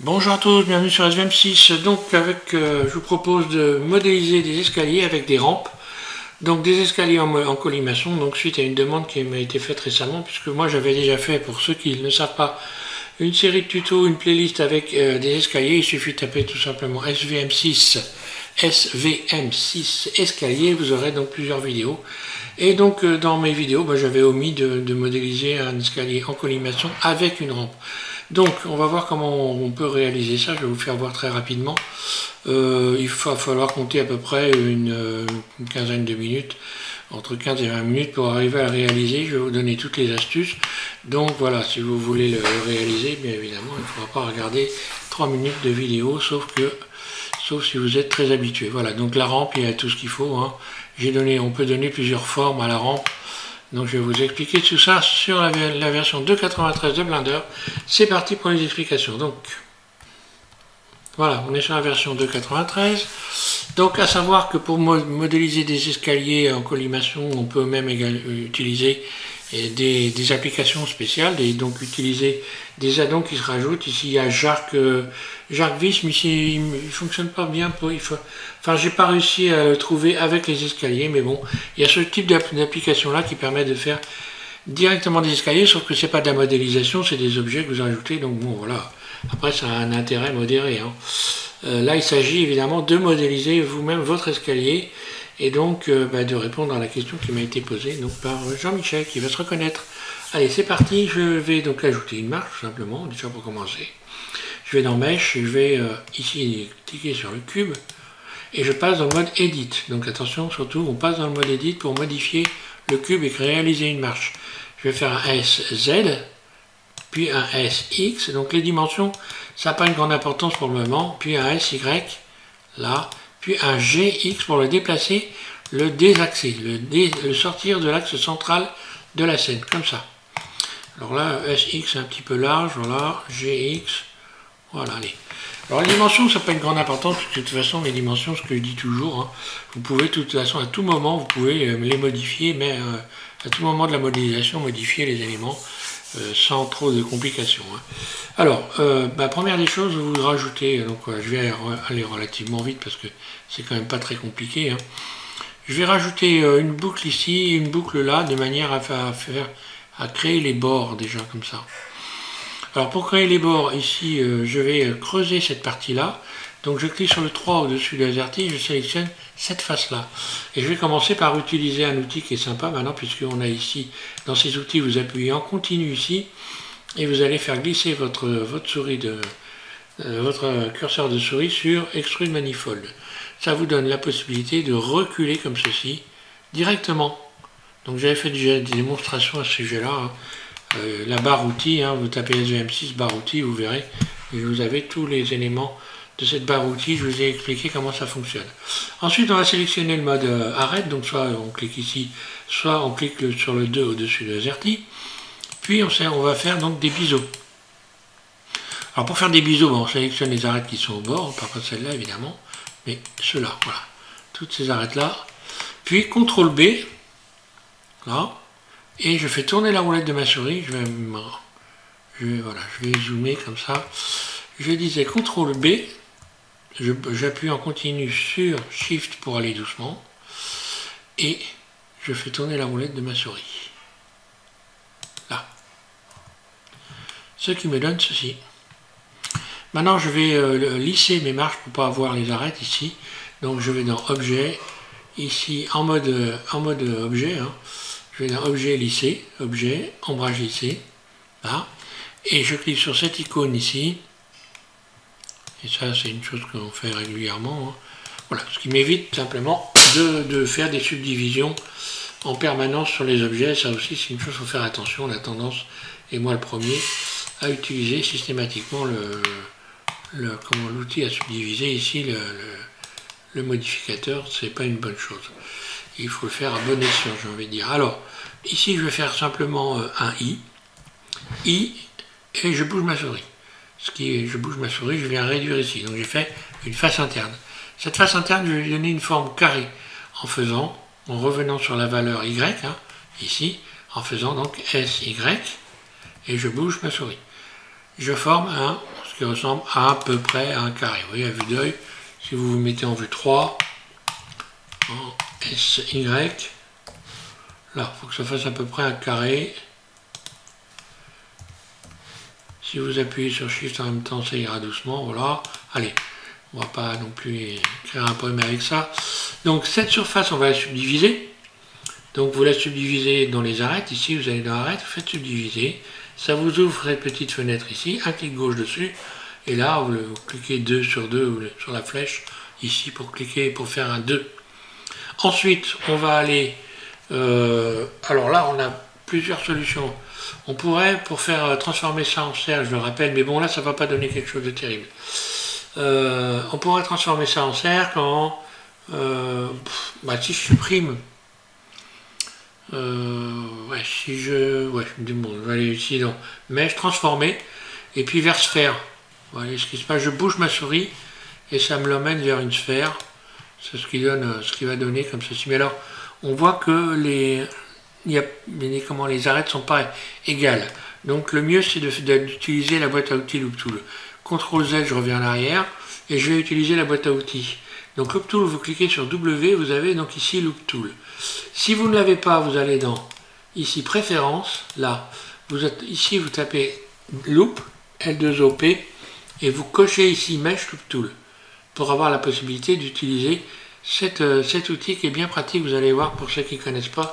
Bonjour à tous, bienvenue sur SVM6. Donc je vous propose de modéliser des escaliers avec des rampes. Donc des escaliers en colimaçon, donc suite à une demande qui m'a été faite récemment, puisque moi j'avais déjà fait, pour ceux qui ne savent pas, une série de tutos, une playlist avec des escaliers. Il suffit de taper tout simplement SVM6 escalier, vous aurez donc plusieurs vidéos. Et donc dans mes vidéos, j'avais omis de modéliser un escalier en colimaçon avec une rampe. Donc on va voir comment on peut réaliser ça, je vais vous faire voir très rapidement. Il va falloir compter à peu près une quinzaine de minutes, entre 15 et 20 minutes pour arriver à réaliser. Je vais vous donner toutes les astuces. Donc voilà, si vous voulez le réaliser, bien évidemment, il ne faudra pas regarder 3 minutes de vidéo, sauf si vous êtes très habitué. Voilà, donc la rampe, il y a tout ce qu'il faut, hein. On peut donner plusieurs formes à la rampe. Donc je vais vous expliquer tout ça sur la version 2.93 de Blender. C'est parti pour les explications. Donc voilà, on est sur la version 2.93. Donc à savoir que pour modéliser des escaliers en colimaçon, on peut même utiliser des applications spéciales, et donc utiliser des add-ons qui se rajoutent. Ici il y a JarkVis, mais ici il ne fonctionne pas bien. Enfin, j'ai pas réussi à le trouver avec les escaliers, mais bon, il y a ce type d'application là qui permet de faire directement des escaliers, sauf que c'est pas de la modélisation, c'est des objets que vous ajoutez. Donc bon, voilà. Après, ça a un intérêt modéré, hein. Là, il s'agit évidemment de modéliser vous-même votre escalier et donc de répondre à la question qui m'a été posée donc par Jean-Michel, qui va se reconnaître. Allez, c'est parti. Je vais donc ajouter une marche, tout simplement, déjà pour commencer. Je vais dans Mesh, je vais ici cliquer sur le cube et je passe dans le mode Edit. Donc attention, surtout, on passe dans le mode Edit pour modifier le cube et réaliser une marche. Je vais faire un SZ, puis un SX, donc les dimensions, ça n'a pas une grande importance pour le moment, puis un SY, là, puis un GX pour le déplacer, le désaxer, le sortir de l'axe central de la scène, comme ça. Alors là, SX un petit peu large, voilà, GX, voilà, allez. Alors les dimensions, ça n'a pas une grande importance, parce que de toute façon, les dimensions, ce que je dis toujours, hein, vous pouvez de toute façon, à tout moment, vous pouvez les modifier, mais à tout moment de la modélisation, modifier les éléments, sans trop de complications, hein. Alors, première des choses, vous rajoutez, donc je vais aller relativement vite parce que c'est quand même pas très compliqué, hein. Je vais rajouter une boucle ici, une boucle là, de manière à créer les bords déjà comme ça. Alors pour créer les bords, ici, je vais creuser cette partie-là. Donc je clique sur le 3 au-dessus de l'AZERTY, je sélectionne cette face-là. Et je vais commencer par utiliser un outil qui est sympa maintenant, puisqu'on a ici, dans ces outils, vous appuyez en continu ici, et vous allez faire glisser votre curseur de souris sur Extrude Manifold. Ça vous donne la possibilité de reculer comme ceci, directement. Donc j'avais fait déjà des démonstrations à ce sujet-là, hein. La barre outil, hein, vous tapez SVM6 barre outil, vous verrez, et vous avez tous les éléments de cette barre outil. Je vous ai expliqué comment ça fonctionne. Ensuite, on va sélectionner le mode arrête, donc soit on clique ici, soit on clique sur le 2 au-dessus de l'AZERTY. Puis on va faire donc des biseaux. Alors pour faire des biseaux, on sélectionne les arêtes qui sont au bord, pas celle-là évidemment, mais ceux-là, voilà. Toutes ces arêtes-là. Puis CTRL B, là, et je fais tourner la roulette de ma souris, je vais zoomer comme ça. Je disais CTRL B, j'appuie en continu sur Shift pour aller doucement, et je fais tourner la roulette de ma souris. Là. Ce qui me donne ceci. Maintenant, je vais lisser mes marches pour ne pas avoir les arêtes ici. Donc, je vais dans Objet, ici en mode objet. Hein. Je vais dans Objet lisser, Objet, Ombrage lissé. Là. Et je clique sur cette icône ici. Et ça, c'est une chose que l'on fait régulièrement, hein. Voilà, ce qui m'évite simplement de faire des subdivisions en permanence sur les objets. Ça aussi, c'est une chose qu'il faut faire attention. On a tendance, et moi le premier, à utiliser systématiquement l'outil à subdiviser. Ici, le modificateur, c'est pas une bonne chose. Il faut le faire à bon escient, j'ai envie de dire. Alors, ici, je vais faire simplement un I, et je bouge ma souris. Je bouge ma souris, je viens réduire ici. Donc j'ai fait une face interne. Cette face interne, je vais lui donner une forme carrée en revenant sur la valeur Y, hein, ici, en faisant donc SY, et je bouge ma souris. Je forme ce qui ressemble à peu près à un carré. Vous voyez, à vue d'œil, si vous vous mettez en vue 3, en SY, là, il faut que ça fasse à peu près un carré. Si vous appuyez sur Shift en même temps, ça ira doucement, voilà. Allez, on va pas non plus créer un problème avec ça. Donc cette surface, on va la subdiviser. Donc vous la subdivisez dans les arêtes. Ici, vous allez dans arêtes, vous faites subdiviser. Ça vous ouvre cette petite fenêtre ici, un clic gauche dessus. Et là, vous cliquez 2 sur 2 sur la flèche ici pour cliquer pour faire un 2. Ensuite, on va aller... alors là, on a plusieurs solutions. On pourrait, pour faire transformer ça en cercle, je le rappelle, mais bon, là, ça ne va pas donner quelque chose de terrible. On pourrait transformer ça en cercle en... si je supprime... si je... bon, je vais aller ici dans Mèche, transformer, et puis vers sphère. Voilà ce qui se passe, je bouge ma souris, et ça me l'emmène vers une sphère. C'est ce qui donne, ce qui va donner comme ceci. Mais alors, on voit que les arêtes sont pas égales. Donc le mieux c'est d'utiliser la boîte à outils Loop Tool. CTRL Z, je reviens en arrière et je vais utiliser la boîte à outils. Donc Loop Tool, vous cliquez sur W, vous avez donc ici Loop Tool. Si vous ne l'avez pas, vous allez dans ici Préférences, là, ici vous tapez Loop, L2OP, et vous cochez ici Mesh Loop Tool pour avoir la possibilité d'utiliser cet outil qui est bien pratique. Vous allez voir, pour ceux qui ne connaissent pas,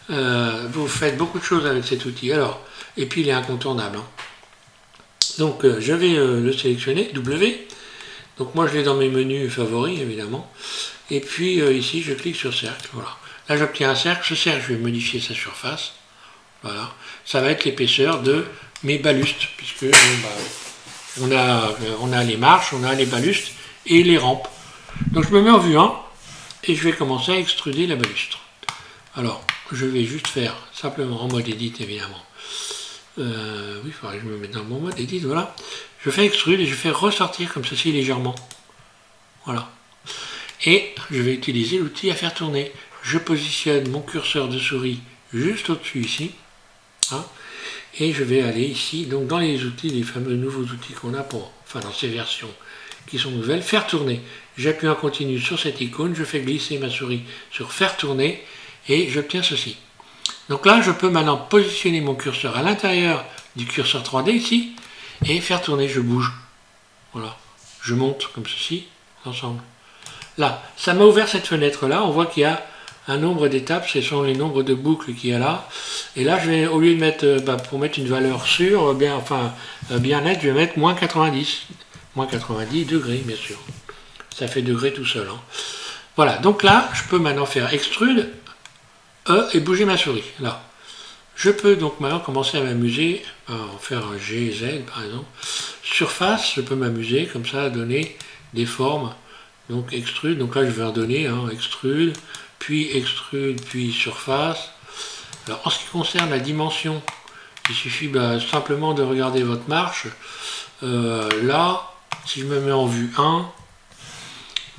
vous faites beaucoup de choses avec cet outil. Alors, et puis il est incontournable. Hein. Donc je vais le sélectionner, W. Donc moi je l'ai dans mes menus favoris évidemment. Et puis ici je clique sur cercle. Voilà. Là j'obtiens un cercle. Ce cercle, je vais modifier sa surface. Voilà. Ça va être l'épaisseur de mes balustres, puisque on a les marches, on a les balustres et les rampes. Donc je me mets en vue 1 et je vais commencer à extruder la balustre. Alors, je vais juste faire simplement en mode edit évidemment. Oui, il faudrait que je me mette dans le bon mode edit, voilà. Je fais extrude et je fais ressortir comme ceci légèrement. Voilà. Et je vais utiliser l'outil à faire tourner. Je positionne mon curseur de souris juste au-dessus ici. Hein, et je vais aller ici, donc dans les outils, les fameux nouveaux outils qu'on a pour, enfin dans ces versions qui sont nouvelles, faire tourner. J'appuie en continu sur cette icône, je fais glisser ma souris sur faire tourner et j'obtiens ceci. Donc là, je peux maintenant positionner mon curseur à l'intérieur du curseur 3D ici et faire tourner, je bouge. Voilà, je monte comme ceci, ensemble. Là, ça m'a ouvert cette fenêtre-là, on voit qu'il y a un nombre d'étapes, ce sont les nombres de boucles qu'il y a là. Et là, je vais, au lieu de mettre, pour mettre une valeur sûre, bien nette, je vais mettre moins 90. Moins 90 degrés, bien sûr. Ça fait degrés tout seul. Hein. Voilà, donc là, je peux maintenant faire extrude, E, et bouger ma souris. Là. Je peux donc maintenant commencer à m'amuser, à en faire un G, Z, par exemple. Surface, je peux m'amuser, comme ça, à donner des formes. Donc extrude, donc là, je vais en donner, hein, extrude, puis surface. Alors, en ce qui concerne la dimension, il suffit simplement de regarder votre marche. Là, si je me mets en vue 1,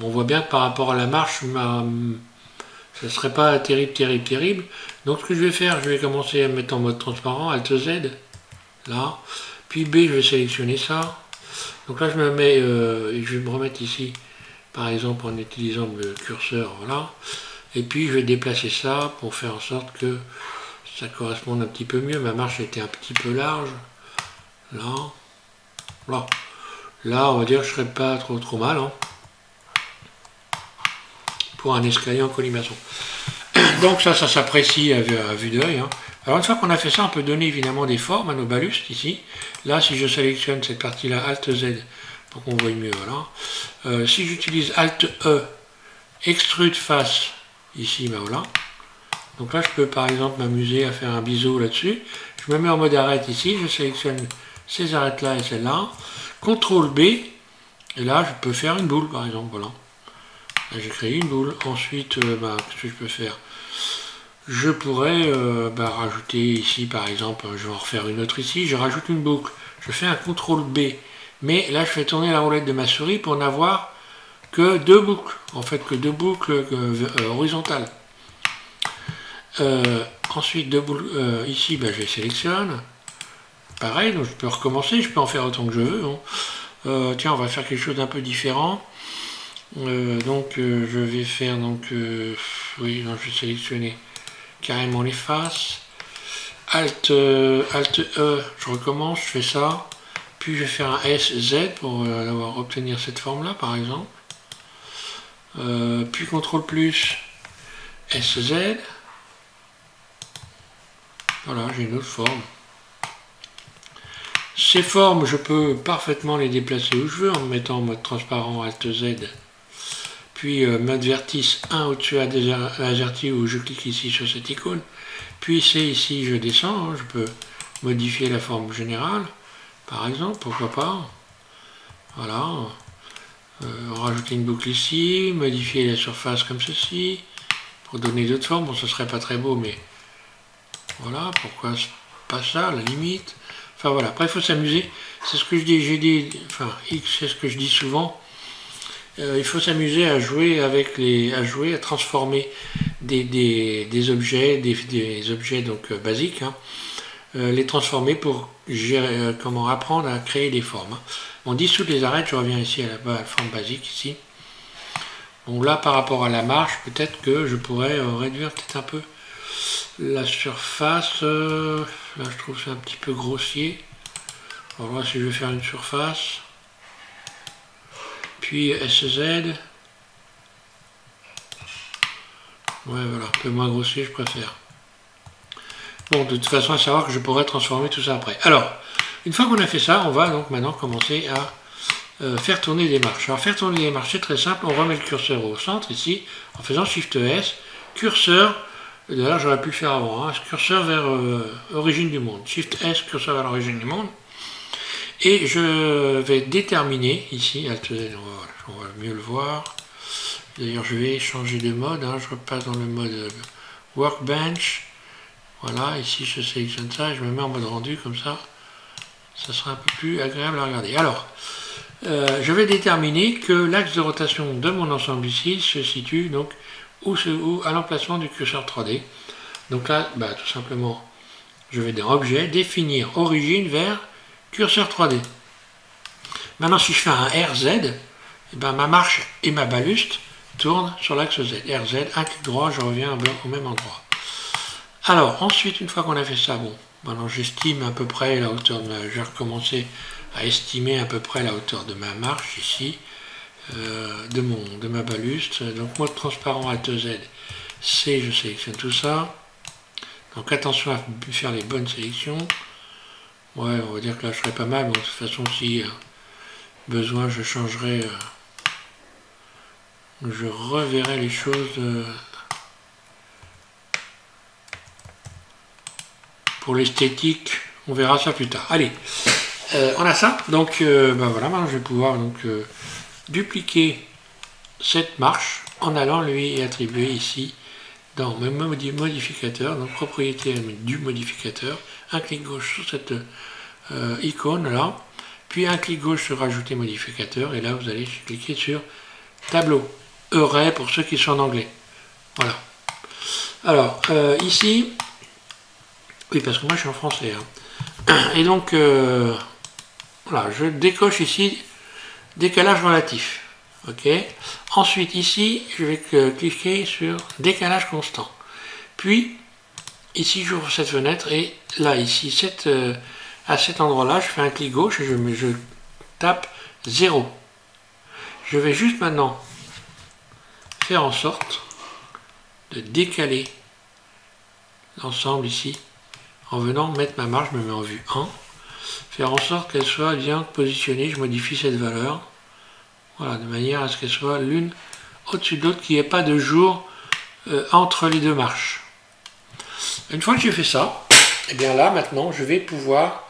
on voit bien que par rapport à la marche, ça ne serait pas terrible. Donc ce que je vais faire, je vais commencer à me mettre en mode transparent, Alt Z, là. Puis B, je vais sélectionner ça. Donc là, je me mets, je vais me remettre ici, par exemple, en utilisant le curseur, voilà. Et puis, je vais déplacer ça pour faire en sorte que ça corresponde un petit peu mieux. Ma marche était un petit peu large. Là. Voilà. Là, on va dire que je ne serais pas trop mal. Hein, pour un escalier en colimaçon. Donc ça s'apprécie à vue d'œil. Hein. Alors une fois qu'on a fait ça, on peut donner évidemment des formes à nos balustres ici. Là, si je sélectionne cette partie-là, Alt Z, pour qu'on voie mieux, voilà. Si j'utilise Alt E, extrude face, ici, voilà. Donc là, je peux par exemple m'amuser à faire un biseau là-dessus. Je me mets en mode arête ici, je sélectionne ces arêtes-là et celle-là. CTRL B, et là, je peux faire une boule, par exemple, voilà. Là, j'ai créé une boule. Ensuite, qu'est-ce que je peux faire? Je pourrais rajouter ici, par exemple, je vais en refaire une autre ici, je rajoute une boucle. Je fais un CTRL B, mais là, je fais tourner la roulette de ma souris pour n'avoir que deux boucles, en fait, que deux boucles horizontales. Ensuite, deux boucles, ici, je les sélectionne. pareil, donc je peux recommencer, je peux en faire autant que je veux. Hein. Tiens, on va faire quelque chose d'un peu différent. Je vais faire oui, non, je vais sélectionner carrément les faces. Alt E, je recommence, je fais ça. Puis je vais faire un SZ pour obtenir cette forme-là, par exemple. Puis CTRL plus SZ. Voilà, j'ai une autre forme. Ces formes, je peux parfaitement les déplacer où je veux en me mettant en mode transparent Alt Z. Puis mode vertice 1 au-dessus AZERTY où je clique ici sur cette icône. Puis c'est ici, je descends, hein, je peux modifier la forme générale, par exemple, pourquoi pas. Voilà. Rajouter une boucle ici, modifier la surface comme ceci, pour donner d'autres formes. Bon, ce serait pas très beau, mais voilà, pourquoi pas ça, à la limite. Enfin voilà, après il faut s'amuser, c'est ce que je dis, c'est ce que je dis souvent. Il faut s'amuser à jouer avec à transformer des objets, des objets donc basiques, hein, les transformer pour apprendre à créer des formes. On dissout les arêtes, je reviens ici à la forme basique ici. Bon là par rapport à la marche, peut-être que je pourrais réduire peut-être un peu la surface. Là je trouve ça un petit peu grossier. On va voir si je vais faire une surface. Puis SZ. Ouais voilà, un peu moins grossier je préfère. Bon, de toute façon à savoir que je pourrais transformer tout ça après. Alors, une fois qu'on a fait ça, on va donc maintenant commencer à faire tourner les marches. Alors faire tourner les marches, c'est très simple, on remet le curseur au centre ici, en faisant Shift S, curseur, d'ailleurs j'aurais pu le faire avant, hein, curseur vers origine du monde, Shift S, curseur vers l'origine du monde, et je vais déterminer ici, on va mieux le voir, d'ailleurs je vais changer de mode, hein, je repasse dans le mode Workbench, voilà, ici je sélectionne ça et je me mets en mode rendu comme ça, ça sera un peu plus agréable à regarder. Alors, je vais déterminer que l'axe de rotation de mon ensemble ici se situe donc à l'emplacement du curseur 3D. Donc là, tout simplement, je vais dans Objet, définir origine vers curseur 3D. Maintenant, si je fais un RZ, ma marche et ma baluste tournent sur l'axe Z. RZ, un clic droit, je reviens au même endroit. Alors, ensuite, une fois qu'on a fait ça, bon, maintenant j'estime à peu près la hauteur de je vais recommencer à estimer à peu près la hauteur de ma marche ici, de ma baluste. Donc mode transparent Alt Z, C, je sélectionne tout ça. Donc attention à faire les bonnes sélections. Ouais, on va dire que là je serai pas mal, mais de toute façon si besoin je changerai, je reverrai les choses pour l'esthétique, on verra ça plus tard. Allez, on a ça, donc voilà, maintenant je vais pouvoir donc dupliquer cette marche en allant lui attribuer ici dans mon modificateur, donc propriété du modificateur, un clic gauche sur cette icône là, puis un clic gauche sur ajouter modificateur, et là vous allez cliquer sur tableau, array pour ceux qui sont en anglais. Voilà. Alors, ici, oui, parce que moi je suis en français, hein. Et donc, voilà, je décoche ici décalage relatif. Ok. Ensuite, ici, je vais cliquer sur décalage constant. Puis, ici, j'ouvre cette fenêtre et là, ici, à cet endroit-là, je fais un clic gauche et je tape 0. Je vais juste maintenant faire en sorte de décaler l'ensemble ici en venant mettre ma marge, je me mets en vue 1. Faire en sorte qu'elle soit bien positionnée, je modifie cette valeur, voilà, de manière à ce qu'elle soit l'une au-dessus de l'autre, qu'il n'y ait pas de jour entre les deux marches. Une fois que j'ai fait ça, et bien là maintenant je vais pouvoir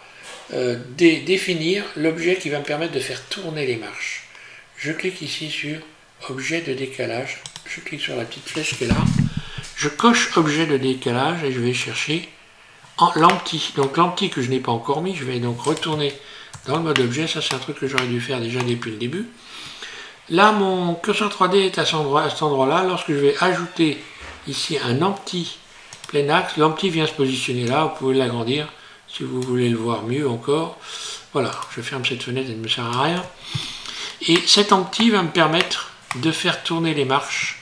définir l'objet qui va me permettre de faire tourner les marches. Je clique ici sur objet de décalage, je clique sur la petite flèche qui est là, je coche objet de décalage et je vais chercher l'empty. Donc l'empty que je n'ai pas encore mis, je vais donc retourner dans le mode objet. Ça c'est un truc que j'aurais dû faire déjà depuis le début. Là mon curseur 3D est à cet endroit-là. Lorsque je vais ajouter ici un empty plein axe, l'empty vient se positionner là. Vous pouvez l'agrandir si vous voulez le voir mieux encore. Voilà, je ferme cette fenêtre, elle ne me sert à rien. Et cet empty va me permettre de faire tourner les marches.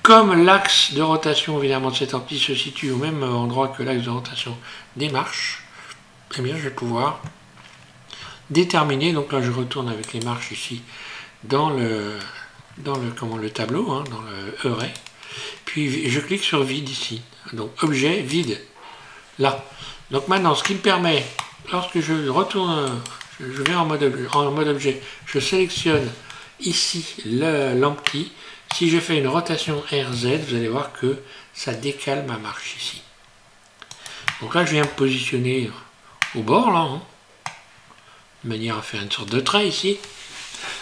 Comme l'axe de rotation évidemment de cet empty se situe au même endroit que l'axe de rotation des marches, eh bien je vais pouvoir déterminer, donc là je retourne avec les marches ici dans le tableau, hein, dans le array, puis je clique sur vide ici, donc objet vide, là. Donc maintenant ce qui me permet, lorsque je retourne, je vais en mode objet, je sélectionne ici l'empty. Si je fais une rotation RZ, vous allez voir que ça décale ma marche ici. Donc là, je viens me positionner au bord, là, hein, de manière à faire une sorte de trait ici.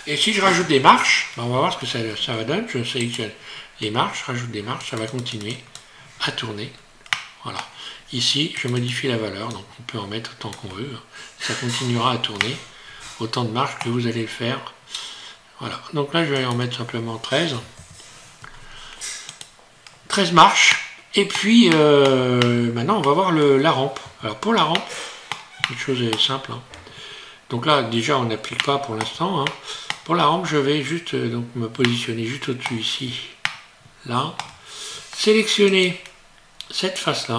Et si je rajoute des marches, ben on va voir ce que ça va donner. Je sélectionne les marches, je rajoute des marches, ça va continuer à tourner. Voilà. Ici, je modifie la valeur, donc on peut en mettre autant qu'on veut. Ça continuera à tourner autant de marches que vous allez le faire. Voilà. Donc là, je vais en mettre simplement 13. 13 marches, et puis maintenant on va voir la rampe. Alors pour la rampe, une chose est simple, hein. Donc là déjà on n'applique pas pour l'instant, hein. Pour la rampe je vais juste donc me positionner juste au-dessus ici, là, sélectionner cette face là,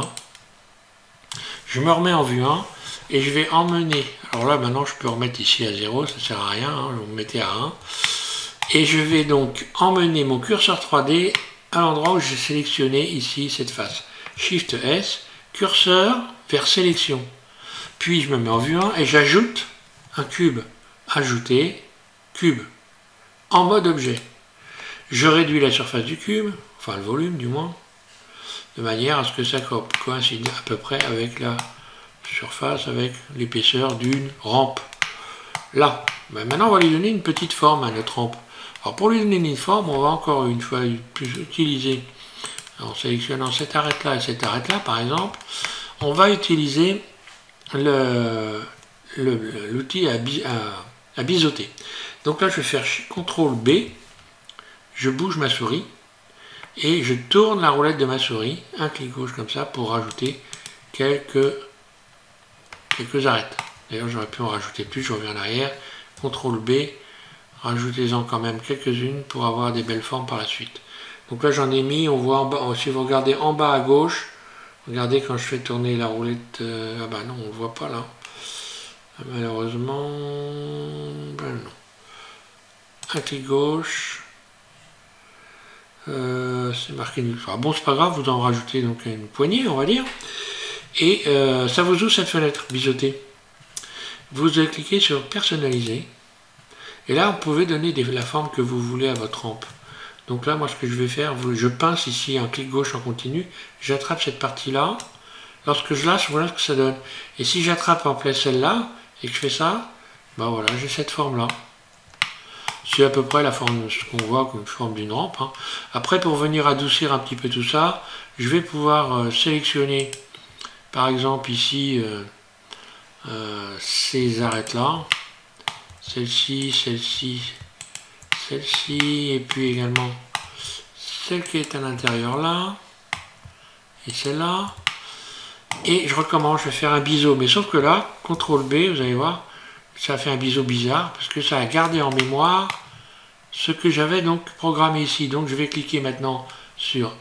je me remets en vue 1 et je vais emmener, alors là maintenant je peux remettre ici à 0, ça sert à rien, hein, vous mettez à 1, et je vais donc emmener mon curseur 3D à l'endroit où j'ai sélectionné ici cette face. Shift S, curseur vers sélection. Puis je me mets en vue 1 et j'ajoute un cube. Ajouter, cube. En mode objet. Je réduis la surface du cube, enfin le volume du moins, de manière à ce que ça coïncide à peu près avec la surface, avec l'épaisseur d'une rampe. Là. Ben maintenant on va lui donner une petite forme à notre rampe. Alors pour lui donner une forme, on va encore une fois utiliser, en sélectionnant cette arête-là et cette arête-là par exemple, on va utiliser l'outil à biseauter. Donc là je vais faire CTRL B, je bouge ma souris et je tourne la roulette de ma souris, un clic gauche comme ça pour rajouter quelques arêtes. D'ailleurs j'aurais pu en rajouter plus, je reviens en arrière, CTRL B, rajoutez-en quand même quelques-unes pour avoir des belles formes par la suite. Donc là j'en ai mis, on voit en bas, si vous regardez en bas à gauche, regardez quand je fais tourner la roulette, ah bah non on ne voit pas là, malheureusement, ben non. Un clic gauche, c'est marqué nulle part. Bon c'est pas grave, vous en rajoutez donc une poignée on va dire, et ça vous ouvre cette fenêtre biseautée. Vous allez cliquer sur personnaliser. Et là, vous pouvez donner la forme que vous voulez à votre rampe. Donc là, moi, ce que je vais faire, je pince ici un clic gauche en continu, j'attrape cette partie-là. Lorsque je lâche, voilà ce que ça donne. Et si j'attrape en plein celle-là, et que je fais ça, ben voilà, j'ai cette forme-là. C'est à peu près la forme, ce qu'on voit comme forme d'une rampe, hein. Après, pour venir adoucir un petit peu tout ça, je vais pouvoir sélectionner, par exemple ici, ces arêtes-là. Celle-ci, celle-ci, celle-ci, et puis également celle qui est à l'intérieur là, et celle-là. Et je recommence, je vais faire un biseau, mais sauf que là, CTRL B, vous allez voir, ça fait un biseau bizarre, parce que ça a gardé en mémoire ce que j'avais donc programmé ici. Donc je vais cliquer maintenant sur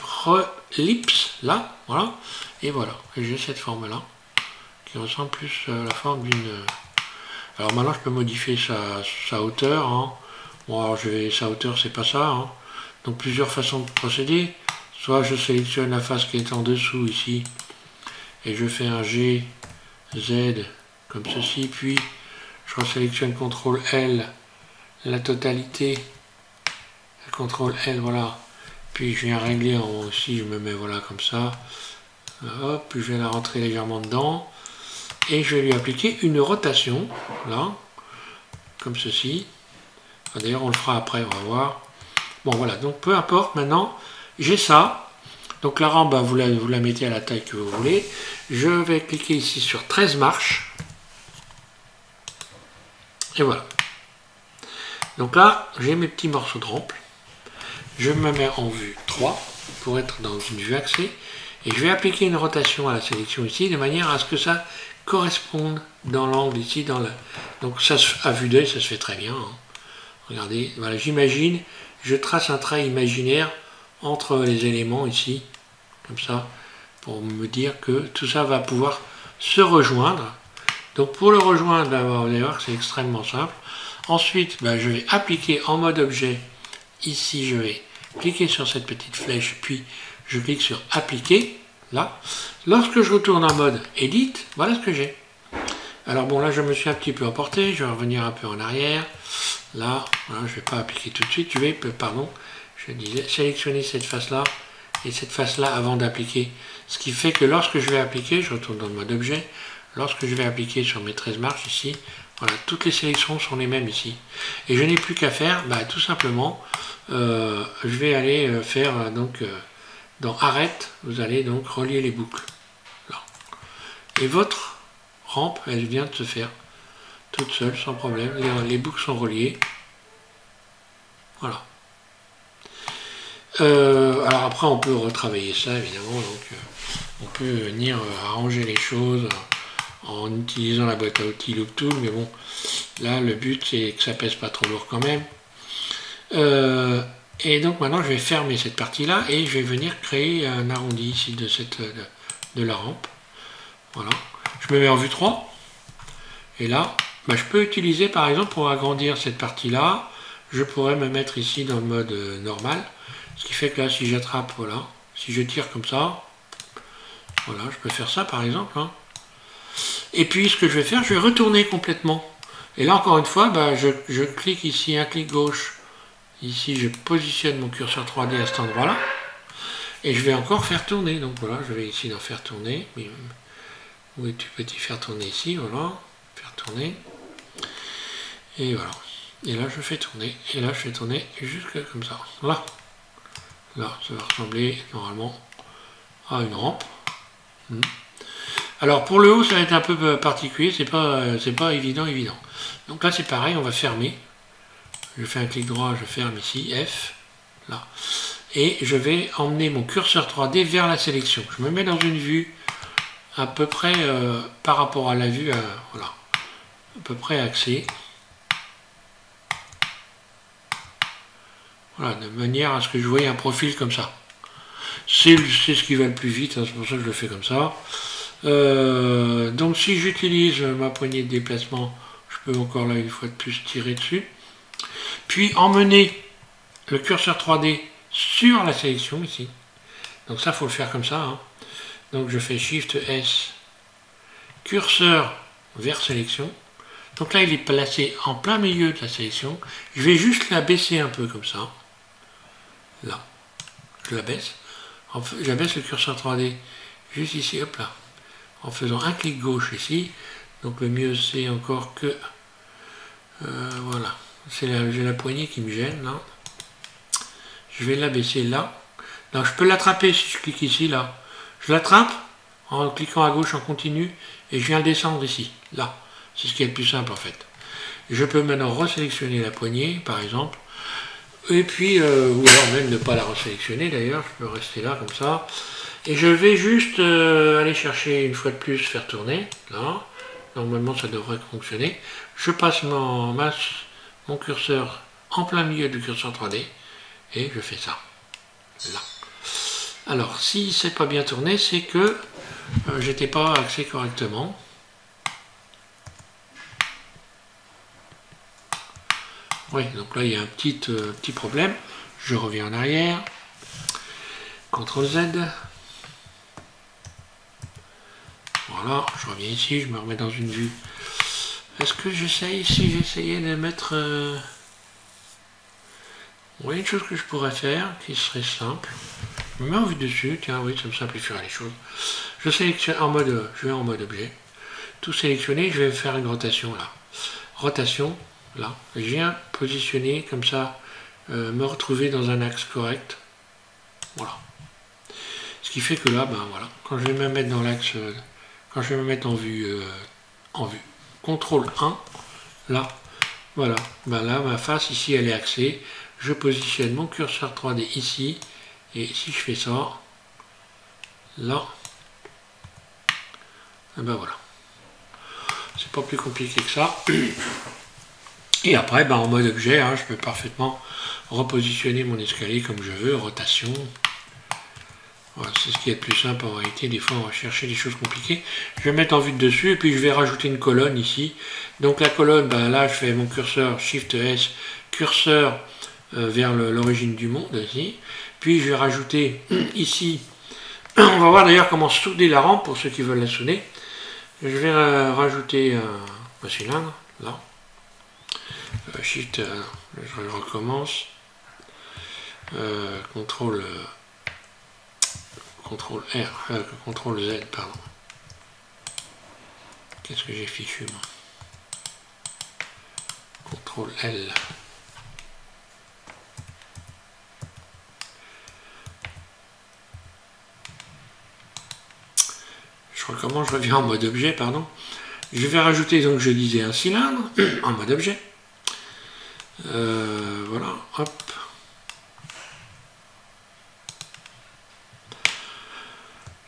Suprellipse, là, voilà, et voilà, et j'ai cette forme-là, qui ressemble plus à la forme d'une... Alors maintenant je peux modifier sa hauteur, hein. Bon alors sa hauteur c'est pas ça, hein. Donc plusieurs façons de procéder. Soit je sélectionne la face qui est en dessous ici, et je fais un G, Z, comme ceci, puis je resélectionne CTRL L, la totalité, CTRL L, voilà, puis je viens régler en haut aussi, je me mets voilà comme ça, hop, puis je vais la rentrer légèrement dedans, et je vais lui appliquer une rotation, là, comme ceci. D'ailleurs on le fera après, on va voir. Bon voilà, donc peu importe, maintenant j'ai ça. Donc la rampe, vous la mettez à la taille que vous voulez. Je vais cliquer ici sur 13 marches. Et voilà. Donc là, j'ai mes petits morceaux de rampe. Je me mets en vue 3 pour être dans une vue axée. Et je vais appliquer une rotation à la sélection ici, de manière à ce que ça corresponde dans l'angle ici, donc ça, à vue d'œil, ça se fait très bien. Hein. Regardez, voilà, j'imagine, je trace un trait imaginaire entre les éléments ici, comme ça, pour me dire que tout ça va pouvoir se rejoindre. Donc pour le rejoindre, ben, vous allez voir que c'est extrêmement simple. Ensuite, ben, je vais appliquer en mode objet. Ici, je vais cliquer sur cette petite flèche, puis je clique sur appliquer, là. Lorsque je retourne en mode edit, voilà ce que j'ai. Alors bon, là je me suis un petit peu emporté, je vais revenir un peu en arrière. Là, voilà, je ne vais pas appliquer tout de suite, je disais sélectionner cette face-là et cette face-là avant d'appliquer. Ce qui fait que lorsque je vais appliquer, je retourne dans le mode objet, lorsque je vais appliquer sur mes 13 marches ici, voilà, toutes les sélections sont les mêmes ici. Et je n'ai plus qu'à faire, bah, tout simplement, je vais aller faire, dans arrête, vous allez donc relier les boucles. Là. Et votre rampe, elle vient de se faire toute seule, sans problème. Les boucles sont reliées. Voilà. Alors après, on peut retravailler ça, évidemment. Donc, on peut venir arranger les choses en utilisant la boîte à outils LoopTool, mais bon, là, le but, c'est que ça pèse pas trop lourd quand même. Et donc maintenant, je vais fermer cette partie-là et je vais venir créer un arrondi ici de la rampe. Voilà. Je me mets en vue 3. Et là, bah, je peux utiliser, par exemple, pour agrandir cette partie-là, je pourrais me mettre ici dans le mode normal. Ce qui fait que là, si j'attrape, voilà, si je tire comme ça, voilà, je peux faire ça, par exemple. Hein. Et puis, ce que je vais faire, je vais retourner complètement. Et là, encore une fois, bah, je clique ici, un clic gauche. Ici, je positionne mon curseur 3D à cet endroit-là. Et je vais encore faire tourner. Donc voilà, je vais ici dans faire tourner. Où es-tu petit faire tourner ici, voilà. Faire tourner. Et voilà. Et là, je fais tourner. Et là, je fais tourner jusque comme ça. Voilà. Là, ça va ressembler normalement à une rampe. Alors, pour le haut, ça va être un peu particulier. C'est pas évident. Donc là, c'est pareil, on va fermer. Je fais un clic droit, je ferme ici, F, là. Et je vais emmener mon curseur 3D vers la sélection. Je me mets dans une vue à peu près par rapport à la vue, voilà, à peu près axée. Voilà, de manière à ce que je voie un profil comme ça. C'est ce qui va le plus vite, hein, c'est pour ça que je le fais comme ça. Donc si j'utilise ma poignée de déplacement, je peux encore là une fois de plus tirer dessus. Puis emmener le curseur 3D sur la sélection ici. Donc ça, il faut le faire comme ça. Hein. Donc je fais Shift S, curseur vers sélection. Donc là, il est placé en plein milieu de la sélection. Je vais juste la baisser un peu comme ça. Là, je la baisse. J'abaisse le curseur 3D juste ici, hop là. En faisant un clic gauche ici. Donc le mieux, c'est encore que... voilà. J'ai la poignée qui me gêne là. Je vais la baisser là. Donc je peux l'attraper si je clique ici là. Je l'attrape en cliquant à gauche en continu et je viens le descendre ici. Là. C'est ce qui est le plus simple en fait. Je peux maintenant resélectionner la poignée par exemple. Et puis, ou alors même ne pas la resélectionner d'ailleurs. Je peux rester là comme ça. Et je vais juste aller chercher une fois de plus faire tourner. Là. Normalement ça devrait fonctionner. Je passe mon curseur en plein milieu du curseur 3D et je fais ça là. Alors si c'est pas bien tourné, c'est que j'étais pas axé correctement. Oui, donc là il y a un petit problème. Je reviens en arrière, CTRL Z, voilà, je reviens ici, je me remets dans une vue. Est-ce que j'essaye, si j'essayais de mettre... Oui, une chose que je pourrais faire, qui serait simple. Je me mets en vue dessus, tiens, oui, ça me simplifiera les choses. Je sélectionne je vais en mode objet. Tout sélectionner, je vais faire une rotation là. Rotation, là. Je viens positionner comme ça, me retrouver dans un axe correct. Voilà. Ce qui fait que là, ben voilà, quand je vais me mettre dans l'axe, quand je vais me mettre en vue, CTRL 1, là, voilà, ben là, ma face ici, elle est axée, je positionne mon curseur 3D ici, et si je fais ça, là. Et ben voilà. C'est pas plus compliqué que ça. Et après, ben, en mode objet, hein, je peux parfaitement repositionner mon escalier comme je veux, rotation. Voilà, c'est ce qui est le plus simple en réalité. Des fois, on va chercher des choses compliquées. Je vais mettre en vue de dessus et puis je vais rajouter une colonne ici. Donc la colonne, ben, là, je fais mon curseur Shift S, curseur vers l'origine du monde ici. Puis je vais rajouter ici, on va voir d'ailleurs comment souder la rampe pour ceux qui veulent la souder. Je vais rajouter un cylindre, là. Shift, je recommence. CTRL R, CTRL Z, pardon. Qu'est-ce que j'ai fichu, moi? CTRL L. Je recommence, je reviens en mode objet, pardon. Je vais rajouter, donc je disais, un cylindre en mode objet. Voilà, hop.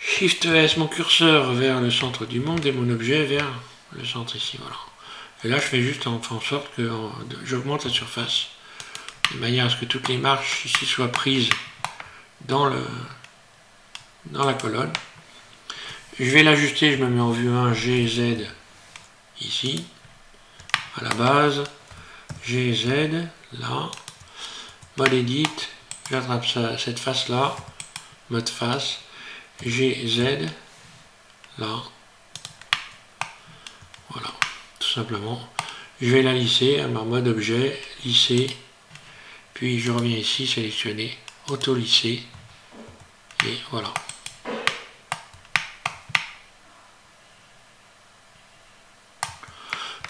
Shift S, mon curseur vers le centre du monde et mon objet vers le centre ici, voilà. Et là, je fais juste en sorte que j'augmente la surface, de manière à ce que toutes les marches ici soient prises dans la colonne. Je vais l'ajuster, je me mets en vue 1, G, Z, ici, à la base, G, Z, là, mode Edit, j'attrape cette face-là, mode face, G, Z, là, voilà, tout simplement. Je vais la lisser, en mode objet, lisser, puis je reviens ici, sélectionner, auto-lisser, et voilà.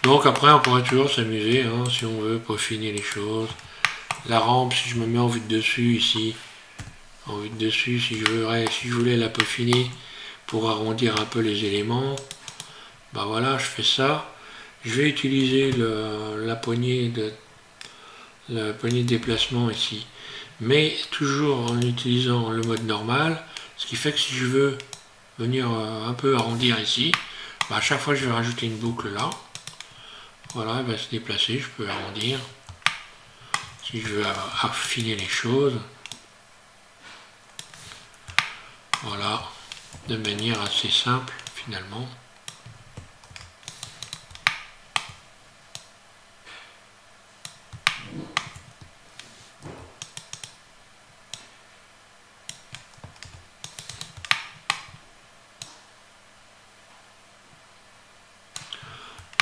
Donc après, on pourrait toujours s'amuser, hein, si on veut, peaufiner les choses. La rampe, si je me mets en vue de dessus, ici, en vue de dessus, si je voulais la peaufiner pour arrondir un peu les éléments, ben voilà, je fais ça. Je vais utiliser la poignée de déplacement ici, mais toujours en utilisant le mode normal, ce qui fait que si je veux venir un peu arrondir ici, ben à chaque fois je vais rajouter une boucle là. Voilà, elle va se déplacer, je peux arrondir. Si je veux affiner les choses. Voilà, de manière assez simple finalement.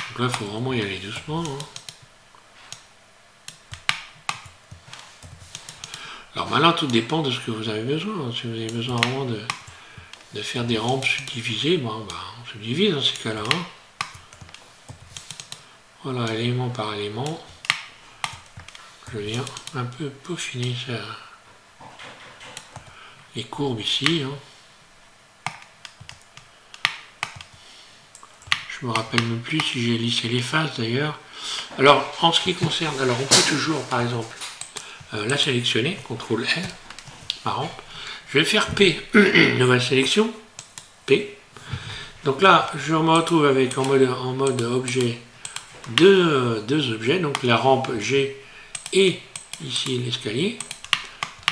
Donc là, il faut vraiment y aller doucement. Hein. Alors maintenant, tout dépend de ce que vous avez besoin. Si vous avez besoin vraiment de faire des rampes subdivisées, bon, bah, on subdivise dans ces cas-là. Hein. Voilà, élément par élément. Je viens un peu peaufiner ça. Les courbes ici. Hein. Je me rappelle même plus si j'ai lissé les faces d'ailleurs. Alors, en ce qui concerne, alors on peut toujours, par exemple, la sélectionner, CTRL L, ma rampe. Je vais faire P, nouvelle sélection, P. Donc là, je me retrouve avec en mode objet deux objets, donc la rampe G et ici l'escalier.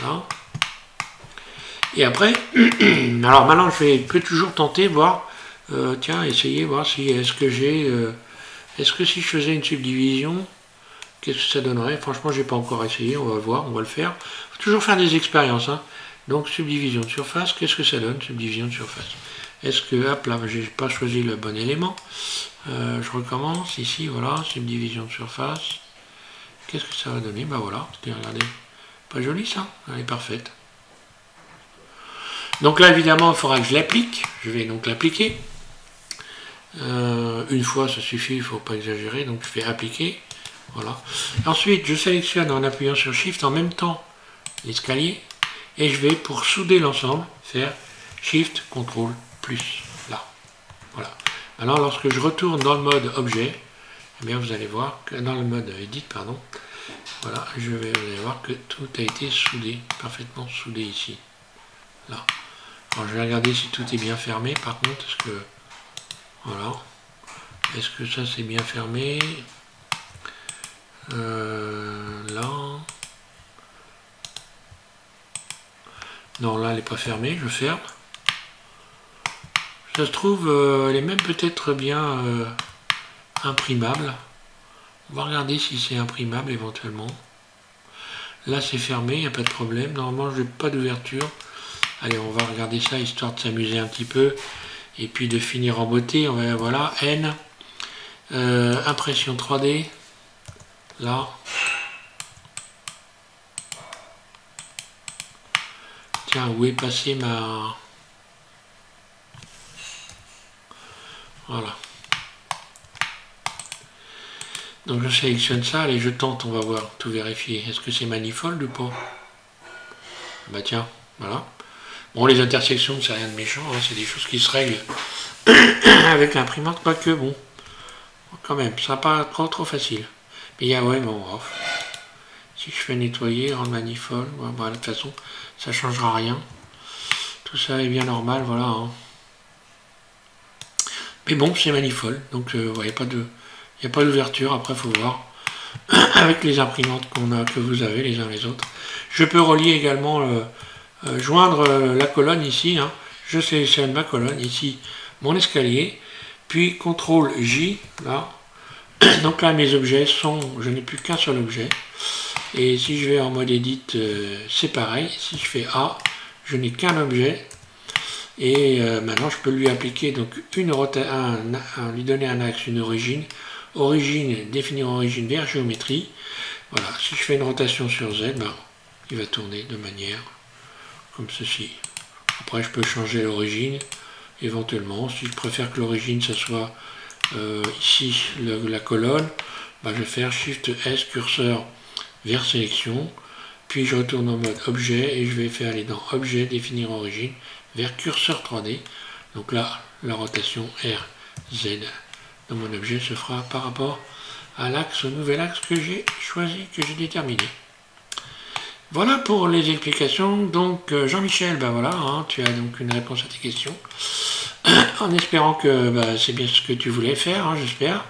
Là. Et après, alors maintenant je peux toujours tenter, voir, tiens, essayer, voir si est-ce que si je faisais une subdivision, qu'est-ce que ça donnerait? Franchement, j'ai pas encore essayé, on va voir, on va le faire. Faut toujours faire des expériences, hein. Donc subdivision de surface, qu'est-ce que ça donne, subdivision de surface? Est-ce que, hop là, j'ai pas choisi le bon élément. Je recommence ici, voilà, subdivision de surface. Qu'est-ce que ça va donner? Bah voilà, regardez, pas joli ça, elle est parfaite. Donc là, évidemment, il faudra que je l'applique. Je vais donc l'appliquer. Une fois, ça suffit, il ne faut pas exagérer. Donc je fais appliquer. Voilà. Ensuite, je sélectionne en appuyant sur Shift en même temps l'escalier. Et je vais, pour souder l'ensemble, faire Shift, CTRL, plus. Là. Voilà. Alors, lorsque je retourne dans le mode objet, eh bien, vous allez voir que dans le mode Edit, pardon, voilà, vous allez voir que tout a été soudé, parfaitement soudé ici. Là. Alors, je vais regarder si tout est bien fermé par contre, parce que voilà. Est-ce que ça c'est bien fermé? Là. Non, là elle n'est pas fermée, je ferme. Ça se trouve, elle est même peut-être bien imprimable. On va regarder si c'est imprimable éventuellement. Là c'est fermé, il n'y a pas de problème. Normalement je n'ai pas d'ouverture. Allez, on va regarder ça histoire de s'amuser un petit peu. Et puis de finir en beauté. On va, voilà, N. Impression 3D. Là. Tiens, où est passé ma... Voilà. Donc je sélectionne ça, allez je tente, on va voir, tout vérifier. Est-ce que c'est manifold ou pas? Bah tiens, voilà. Bon, les intersections, c'est rien de méchant, hein, c'est des choses qui se règlent avec l'imprimante, quoique bon, quand même, ça pas trop facile. Mais il y a, ouais, bon, off. Si je fais nettoyer, rendre manifold, bah, de toute façon, ça changera rien. Tout ça est bien normal, voilà. Hein. Mais bon, c'est manifold, donc il n'y a pas d'ouverture, après il faut voir avec les imprimantes que vous avez les uns les autres. Je peux relier également, joindre la colonne ici, hein. Je sélectionne ma colonne, ici mon escalier, puis CTRL J, là. Donc là mes objets sont, je n'ai plus qu'un seul objet, et si je vais en mode edit, c'est pareil, si je fais A, je n'ai qu'un objet. Et maintenant je peux lui appliquer donc lui donner un axe, une origine, définir origine vers géométrie. Voilà, si je fais une rotation sur Z, ben, il va tourner de manière comme ceci. Après je peux changer l'origine éventuellement. Si je préfère que l'origine ça soit ici la colonne, ben, je vais faire Shift S, curseur vers sélection, puis je retourne en mode objet et je vais faire aller dans objet, définir origine vers curseur 3D. Donc là, la rotation RZ dans mon objet se fera par rapport à l'axe, au nouvel axe que j'ai choisi, que j'ai déterminé. Voilà pour les explications. Donc Jean-Michel, ben voilà, hein, tu as donc une réponse à tes questions. En espérant que ben, c'est bien ce que tu voulais faire, hein, j'espère.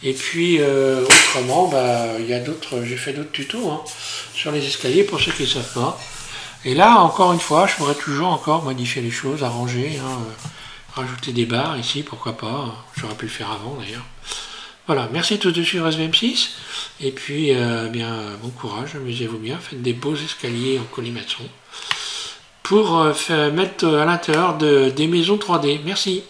Et puis autrement, ben, il y a d'autres, j'ai fait d'autres tutos hein, sur les escaliers pour ceux qui ne savent pas. Et là, encore une fois, je pourrais toujours encore modifier les choses, arranger, hein, rajouter des barres ici, pourquoi pas. J'aurais pu le faire avant d'ailleurs. Voilà, merci à tous de suivre SVM6. Et puis, bien, bon courage, amusez-vous bien, faites des beaux escaliers en colimaçon pour mettre à l'intérieur des maisons 3D. Merci.